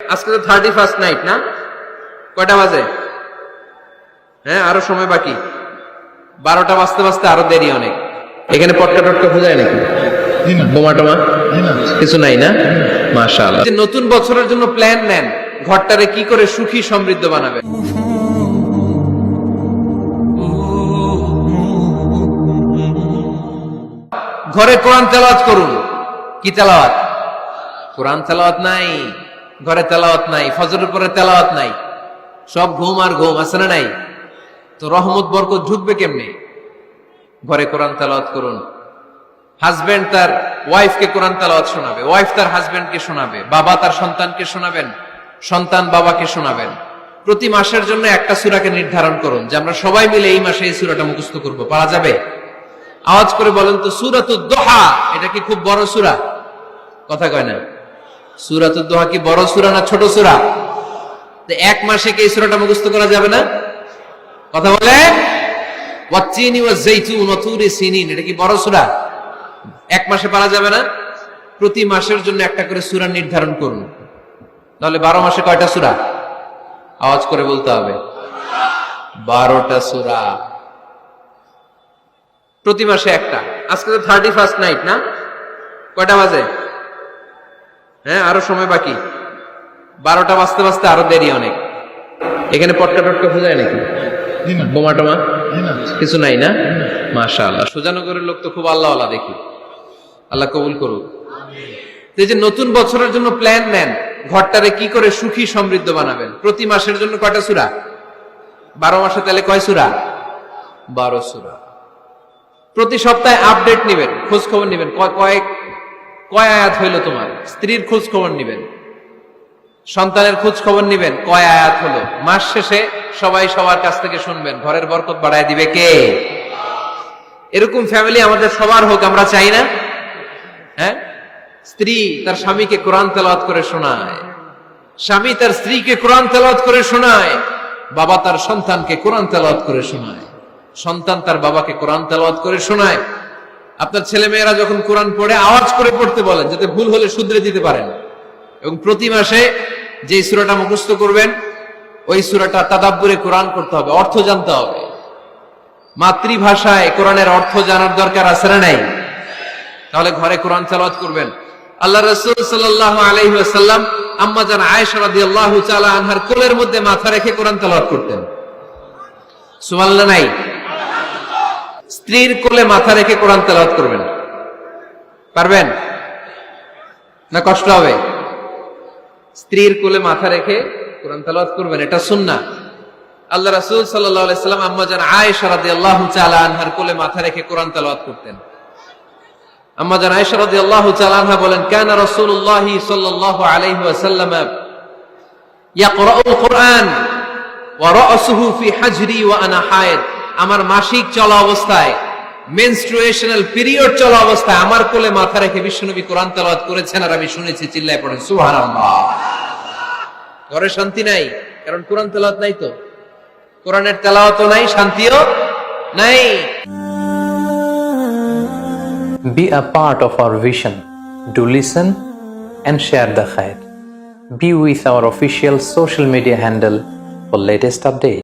আজকে তো 31st night না? কয়টা বাজে? হ্যাঁ, আরো সময় বাকি। 12টা বাজতে বাজতে আরো দেরি অনেক। এখানে পটকা টটকা খোঁজায় নাকি? বোমা টোমা কিছু নাই না? মাশাআল্লাহ। নতুন বছরের জন্য প্ল্যান নেন, ঘরটারে কি করে সুখী সমৃদ্ধ বানাবেন। ঘরে কোরআন তেলাওয়াত করুন। কি তেলাওয়াত? কোরআন তেলাওয়াত নাই, ঘরে তেলাওয়াত নাই, ফজরের পরে তেলাওয়াত নাই, সব ঘুম আর ঘুম, আছে না নাই? তো রহমত বরকত ঢুকবে কেমনে? ঘরে কোরআন তেলাওয়াত করুন। হাজবেন্ড তার ওয়াইফকে কোরআন তেলাওয়াত শোনাবে, ওয়াইফ তার হাজবেন্ডকে শোনাবে, বাবা তার সন্তানকে শোনাবেন, সন্তান বাবাকে শোনাবেন। প্রতি মাসের জন্য একটা সূরাকে নির্ধারণ করুন যে আমরা সবাই মিলে এই মাসে এই সূরাটা মুখস্থ করব। পারা যাবে? আওয়াজ করে বলেন তো, সূরাতুদ দোহা এটা কি খুব বড় সূরা? কথা কয় না। সূরাতুদ দোহা কি বড় সূরা না ছোট সূরা? তো এক মাসে কি এই সূরাটা মুখস্থ করা যাবে না? কথা বলে। ওয়াত্তিনি ওয়াজ-যাইতুন ওয়া তুরি সিনিন, এটা কি বড় সূরা? এক মাসে পারা যাবে না? প্রতি মাসের জন্য একটা করে সূরা নির্ধারণ করুন। তাহলে 12 মাসে কয়টা সূরা? আওয়াজ করে বলতে হবে, 12টা সূরা। প্রতি মাসে একটা। আজকে তো 31st নাইট না? কয়টা বাজে? হ্যাঁ, আরো সময় বাকি। 12টা বাজতে বাজতে আরো দেরি অনেক। এখানে পটকা টটকা খোঁজায় নাকি? বোমা টোমা কিছু নাই না? মাশাআল্লাহ। সুজানগরের লোক তো খুব আল্লাহওয়ালা দেখি। আল্লাহ কবুল করুক। এই যে নতুন বছরের জন্য প্ল্যান নেন, ঘরটারে কি করে সুখী সমৃদ্ধ বানাবেন। প্রতি মাসের জন্য কয়টা সূরা? 12 মাসে তাহলে কয় সূরা? 12 সূরা। প্রতি সপ্তাহে আপডেট নেবেন, খোঁজ খবর নেবেন, কয় আয়াত হইলো তোমার। স্ত্রীর খোঁজ খবর নেবেন, সন্তানের খোঁজ খবর নেবেন, কয় আয়াত হলো। মাস শেষে সবাই সবার কাছ থেকে শুনবেন, ঘরের বরকত বাড়ায় দিবে কে? এরকম ফ্যামিলি আমাদের সবার হোক, আমরা চাই না? হ্যাঁ, স্ত্রী তার স্বামীকে কোরআন তেলাওয়াত করে শোনায়, স্বামী তার স্ত্রীকে কোরআন তেলাওয়াত করে শোনায়, বাবা তার সন্তানকে কোরআন তেলাওয়াত করে শোনায়, সন্তান তার বাবাকে কোরআন তেলাওয়াত করে শোনায়। আপনার ছেলে মেয়েরা যখন কোরআন পড়ে আওয়াজ করে পড়তে বলেন, যাতে ভুল হলে শুধরে দিতে পারেন। এবং প্রতি মাসে যে সূরাটা মুখস্থ করবেন, ওই সূরাটা তাদাব্বুরে কোরআন করতে হবে, অর্থ জানতে হবে। মাতৃভাষায় কোরআনের অর্থ জানার দরকার আছে না নাই? তাহলে ঘরে কোরআন তেলাওয়াত করবেন। আল্লাহ রাসূল সাল্লাল্লাহু আলাইহি ওয়াসাল্লাম আম্মা জান আয়েশা রাদিয়াল্লাহু তাআলা আনহার কোলের মধ্যে মাথা রেখে কোরআন তেলাওয়াত করতেন। সুবহানাল্লাহ নাই? স্ত্রীর কোলে মাথা রেখে কোরআন তেলাওয়াত করবেন, পারবেন না? কষ্ট হবে? স্ত্রীর কোলে মাথা রেখে কোরআন তেলাওয়াত করবেন, এটা সুন্নাহ। আল্লাহ রাসূল সাল্লাল্লাহু আলাইহি ওয়াসাল্লাম আম্মা জান আয়েশা রাদিয়াল্লাহু তাআলা আনহার কোলে মাথা রেখে কোরআন তেলাওয়াত করতেন। আম্মা জান আয়েশা রাদিয়াল্লাহু তাআলা আনহা বলেন, কানা রাসূলুল্লাহ সাল্লাল্লাহু আলাইহি ওয়াসাল্লাম ইয়াকরাউল কুরআন ওয়া রাসুহু ফি হাজরি ওয়া আনা হায়েদ। আমার মাসিক চলা অবস্থায়, মেনস্ট্রুয়েশনাল পিরিয়ড চলা অবস্থায় আমার কোলে মাথা রেখে বিশ্বনবী কোরআন তেলাওয়াত করেছেন, আর আমি শুনেছি। চিল্লায় পড়েন সুবহানাল্লাহ। ঘরে শান্তি নাই, কারণ কোরআন তেলাওয়াত নাই। তো কোরআনের তেলাওয়াতও নাই, শান্তিও নাই। Be a part of our vision. Do listen and share the khair. Be with our official social media handle for latest updates.